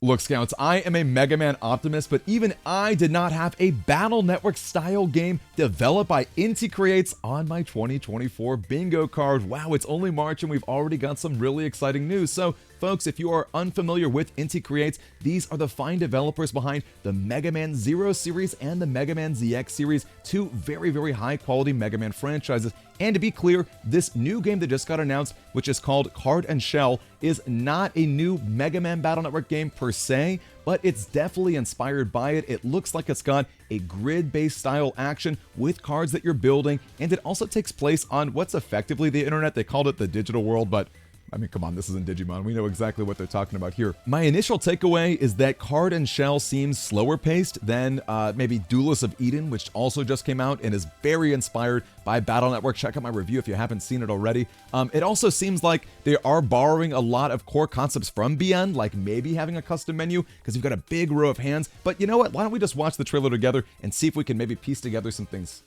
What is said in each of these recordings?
Look, Scouts, I am a Mega Man optimist, but even I did not have a Battle Network style game developed by Inti Creates on my 2024 bingo card. Wow, it's only March and we've already got some really exciting news. So, folks, if you are unfamiliar with Inti Creates, these are the fine developers behind the Mega Man Zero series and the Mega Man ZX series, two very, very high quality Mega Man franchises. And to be clear, this new game that just got announced, which is called Card-en-Ciel, is not a new Mega Man Battle Network game per se, but it's definitely inspired by it. It looks like it's got a grid-based style action with cards that you're building, and it also takes place on what's effectively the internet. They called it the digital world, but I mean, come on, this isn't Digimon. We know exactly what they're talking about here. My initial takeaway is that Card-en-Ciel seems slower paced than maybe Duelist of Eden, which also just came out and is very inspired by Battle Network. Check out my review if you haven't seen it already. It also seems like they are borrowing a lot of core concepts from BN, like maybe having a custom menu, because you've got a big row of hands. But you know what? Why don't we just watch the trailer together and see if we can maybe piece together some things.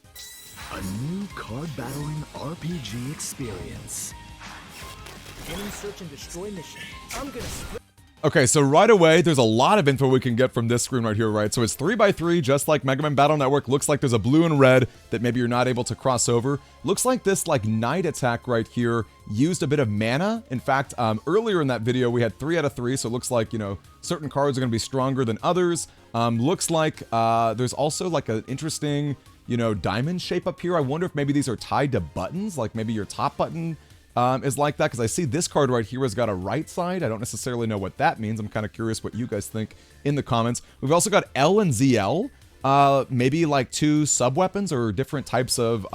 A new card battling RPG experience. Enemy search and destroy mission. I'm gonna split. Okay, so right away, there's a lot of info we can get from this screen right here, right? So it's 3x3, just like Mega Man Battle Network. Looks like there's a blue and red that maybe you're not able to cross over. Looks like this like night attack right here used a bit of mana. In fact, earlier in that video, we had 3 out of 3. So it looks like, you know, certain cards are going to be stronger than others. Looks like there's also like an interesting, you know, diamond shape up here. I wonder if maybe these are tied to buttons, like maybe your top button is like that, because I see this card right here has got a right side. I don't necessarily know what that means. I'm kind of curious what you guys think in the comments. We've also got L and ZL, maybe like 2 sub-weapons or different types of,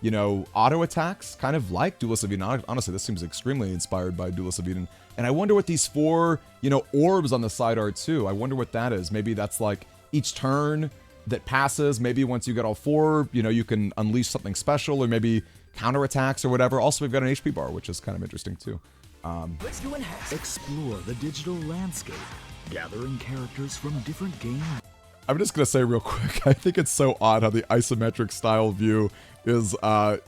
you know, auto attacks, kind of like Duelist of Eden. Honestly, this seems extremely inspired by Duelist of Eden. And I wonder what these 4, you know, orbs on the side are too. I wonder what that is. Maybe that's like each turn that passes. Maybe once you get all 4, you know, you can unleash something special, or maybe counterattacks or whatever. Also, we've got an HP bar, which is kind of interesting too. Let's do explore the digital landscape, gathering characters from different games. I'm just gonna say real quick, I think it's so odd how the isometric style view is,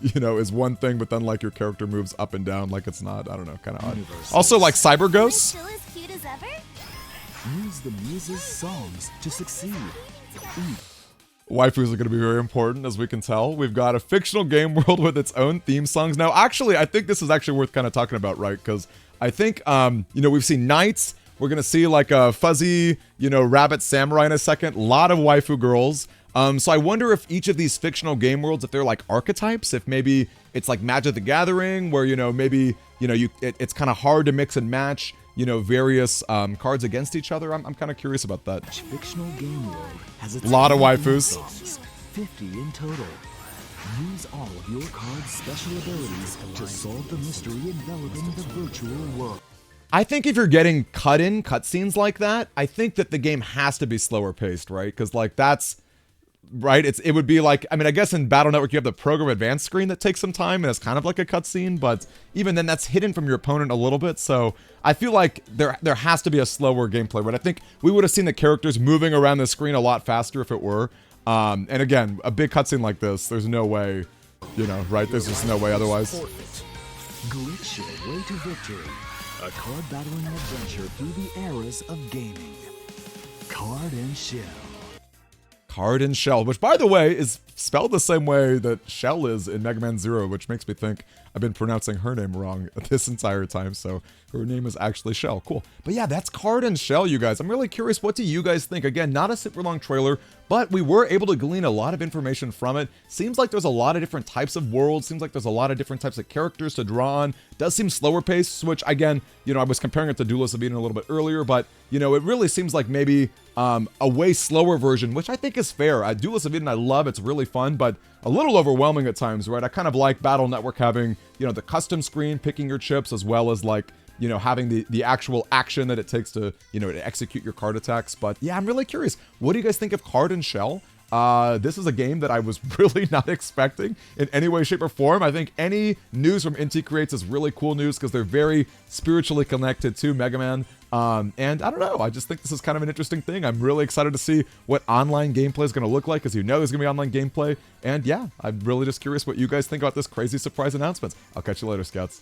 you know, is one thing, but then like your character moves up and down like it's not. I don't know, kind of odd. Also, like Cyber Ghosts. Still as cute as ever? Use the Muse's songs to succeed. Waifus are going to be very important, as we can tell. We've got a fictional game world with its own theme songs. Now, actually, I think this is actually worth kind of talking about, right? Because I think, you know, we've seen knights. We're going to see like a fuzzy, you know, rabbit samurai in a second. A lot of waifu girls. So I wonder if each of these fictional game worlds, if they're like archetypes, if maybe it's like Magic the Gathering, where, you know, maybe, you know, it's kind of hard to mix and match, you know, various cards against each other. I'm kind of curious about that. Each fictional game world has its a lot of waifus. Songs, 50 in total. Use all of your card's special abilities to solve the mystery enveloping the virtual world. I think if you're getting cutscenes like that, I think that the game has to be slower paced, right? Because like that's right. It would be like, I mean, I guess in Battle Network you have the program advanced screen that takes some time and it's kind of like a cutscene, but even then that's hidden from your opponent a little bit. So I feel like there has to be a slower gameplay, but I think we would have seen the characters moving around the screen a lot faster if it were. And again, a big cutscene like this, there's no way, you know, right? There's just no way otherwise. Glitch your way to victory. A card battling adventure through the eras of gaming. Card-en-Ciel. Card-en-Ciel, which by the way is spelled the same way that Shell is in Mega Man Zero, which makes me think I've been pronouncing her name wrong this entire time, so her name is actually Shell. Cool. But yeah, that's Card-en-Ciel, you guys. I'm really curious, what do you guys think? Again, not a super long trailer, but we were able to glean a lot of information from it. Seems like there's a lot of different types of worlds. Seems like there's a lot of different types of characters to draw on. Does seem slower paced, which again, you know, I was comparing it to Duelist of Eden a little bit earlier, but you know, it really seems like maybe a way slower version, which I think is fair. Duelist of Eden I love, it's really fun, but a little overwhelming at times, right? I kind of like Battle Network having, you know, the custom screen, picking your chips, as well as like, you know, having the actual action that it takes to, you know, to execute your card attacks. But yeah, I'm really curious. What do you guys think of Card-en-Ciel? This is a game that I was really not expecting in any way, shape, or form. I think any news from Inti Creates is really cool news because they're very spiritually connected to Mega Man. And I don't know, I just think this is kind of an interesting thing. I'm really excited to see what online gameplay is going to look like, because you know there's going to be online gameplay. And yeah, I'm really just curious what you guys think about this crazy surprise announcement. I'll catch you later, Scouts.